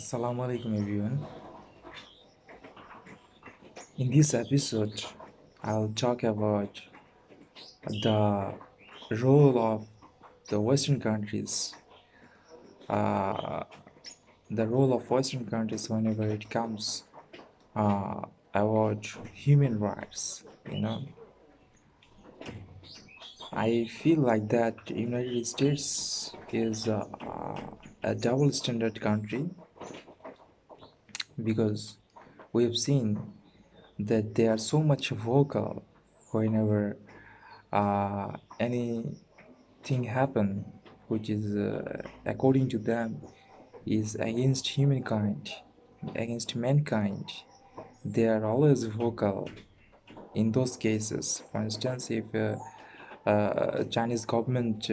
Assalamu alaikum everyone. In this episode, I'll talk about the role of the Western countries, uh, the role of Western countries whenever it comes uh, about human rights. I feel like that United States is a double standard country because we have seen that they are so much vocal whenever anything happen which is according to them is against humankind, against mankind. They are always vocal in those cases. For instance, if Chinese government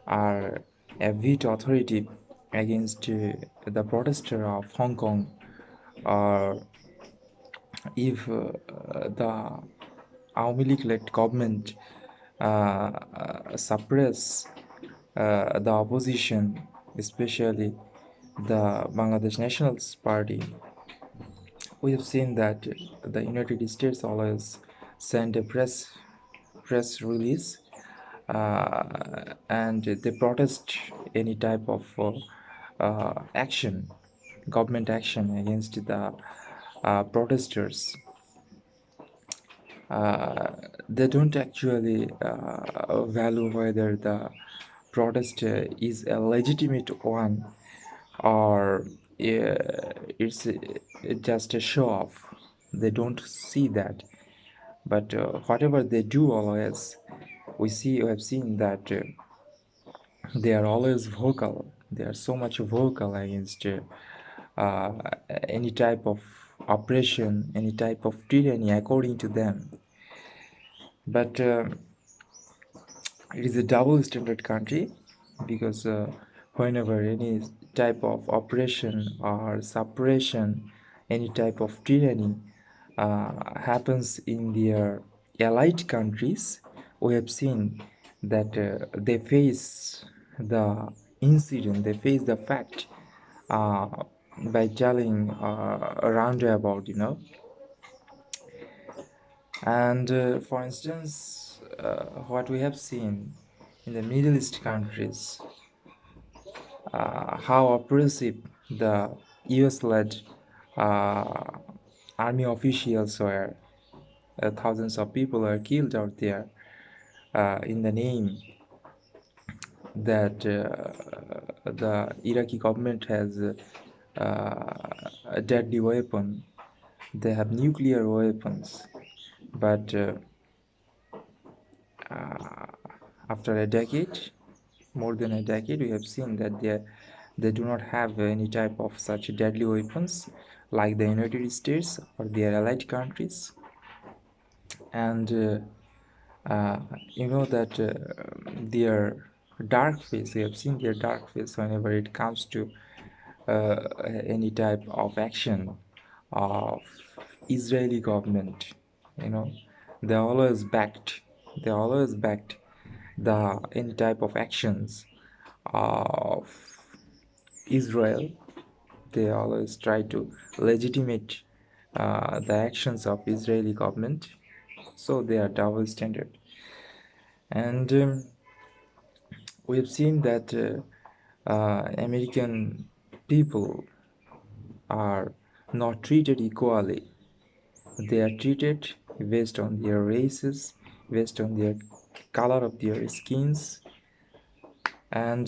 are a veto authority against the protester of Hong Kong, or if the Awami League-led government suppress the opposition, especially the Bangladesh Nationalist Party, we have seen that the United States always send a press release and they protest any type of action, government action against the protesters. They don't actually value whether the protest is a legitimate one or it's just a show off. They don't see that, but whatever they do, always we have seen that they are always vocal. They are so much vocal against uh, any type of oppression, any type of tyranny according to them. But it is a double standard country because whenever any type of oppression or suppression, any type of tyranny happens in their allied countries, we have seen that they face the incident, they face the fact uh, by telling a roundabout, And for instance, what we have seen in the Middle East countries, how oppressive the US-led uh, army officials were. Thousands of people are killed out there in the name that the Iraqi government has a deadly weapon. They have nuclear weapons, but after a decade, more than a decade, we have seen that they do not have any type of such deadly weapons like the United States or their allied countries. And you know that their dark face, we have seen their dark face whenever it comes to any type of action of Israeli government. You know, they always backed. They always backed the any type of actions of Israel. They always try to legitimate the actions of Israeli government. So they are double standard, and we have seen that American people are not treated equally. They are treated based on their races, based on their color of their skins, and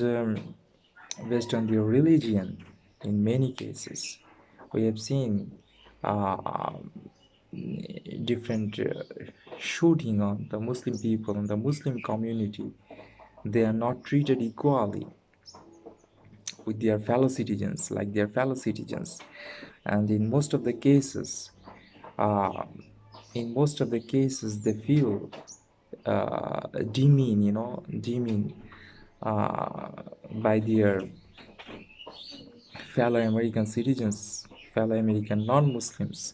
based on their religion. In many cases, we have seen uh, different shooting on the Muslim people and the Muslim community. They are not treated equally with their fellow citizens, like their fellow citizens. And in most of the cases, uh, they feel demean by their fellow American citizens, fellow American non-Muslims.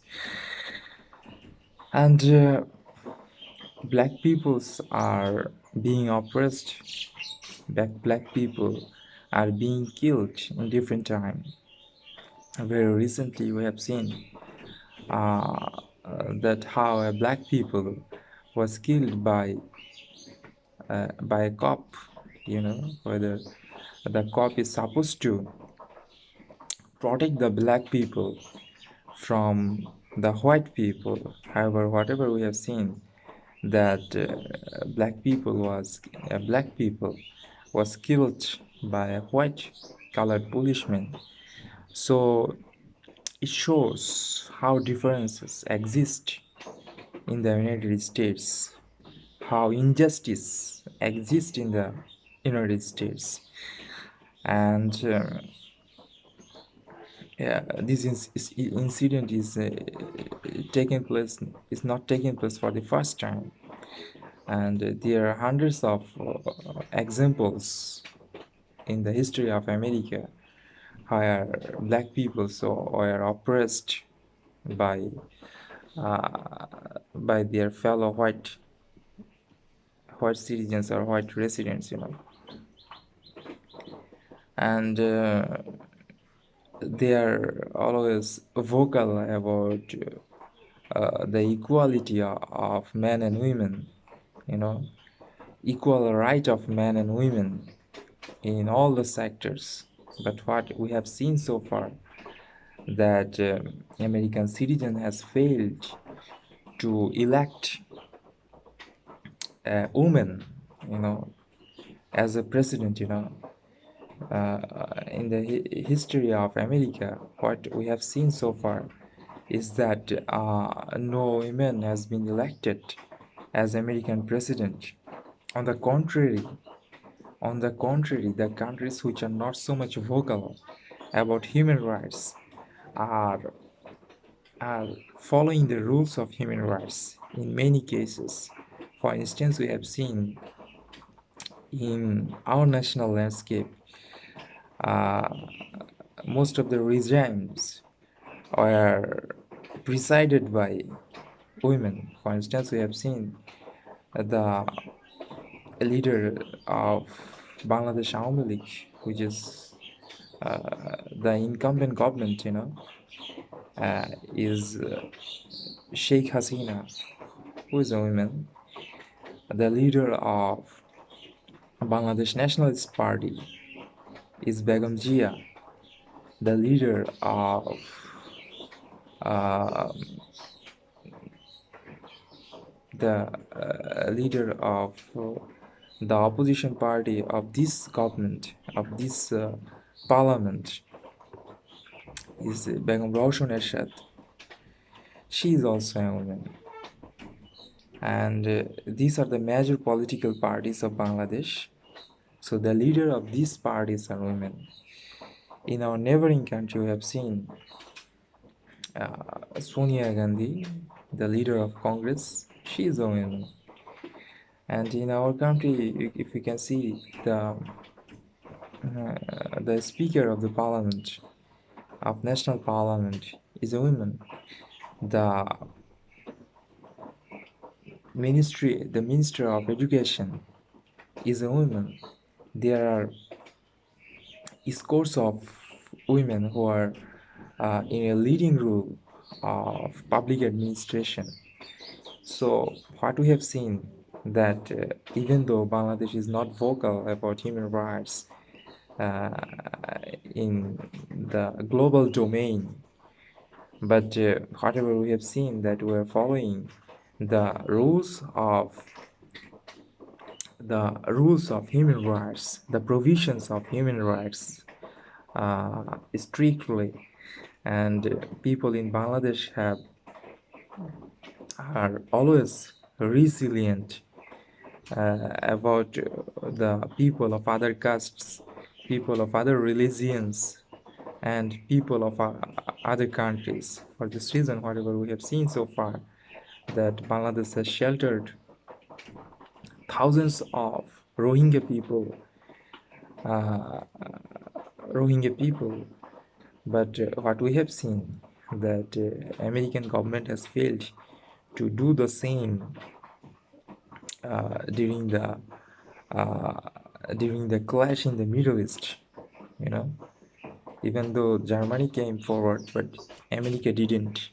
And black peoples are being oppressed. Black people are being killed in different time. very recently we have seen that how a black people was killed by a cop, whether the cop is supposed to protect the black people from the white people. However, whatever we have seen that black people was killed by a white colored policeman. So it shows how differences exist in the United States, how injustice exists in the United States, and yeah, this incident is not taking place for the first time, and there are hundreds of examples in the history of America where black people were oppressed by their fellow white citizens or white residents, and they are always vocal about the equality of men and women, equal right of men and women in all the sectors. But what we have seen so far, that American citizen has failed to elect a woman, as a president, in the history of America, what we have seen so far is that no woman has been elected as American president. On the contrary, the countries which are not so much vocal about human rights are following the rules of human rights in many cases. For instance, we have seen in our national landscape, uh, most of the regimes were presided by women. For instance, we have seen the leader of Bangladesh Awami League, which is the incumbent government, is Sheikh Hasina, who is a woman. The leader of Bangladesh Nationalist Party is Begum Jia. The leader of the opposition party of this government, of this parliament, is Begum Roshan Ershad. She is also a woman. And these are the major political parties of Bangladesh. So the leader of these parties are women. In our neighboring country, we have seen Sonia Gandhi, the leader of Congress. She is a woman. And in our country, if you can see, the speaker of the parliament, of national parliament, is a woman. The minister of education is a woman. There are scores of women who are in a leading role of public administration. So what we have seen, that even though Bangladesh is not vocal about human rights in the global domain, but whatever we have seen, that we are following the rules of human rights, the provisions of human rights strictly, and people in Bangladesh are always resilient about the people of other castes, people of other religions, and people of other countries. For this reason, whatever we have seen so far, that Bangladesh has sheltered thousands of Rohingya people, but what we have seen, that American government has failed to do the same during the clash in the Middle East, even though Germany came forward, but America didn't.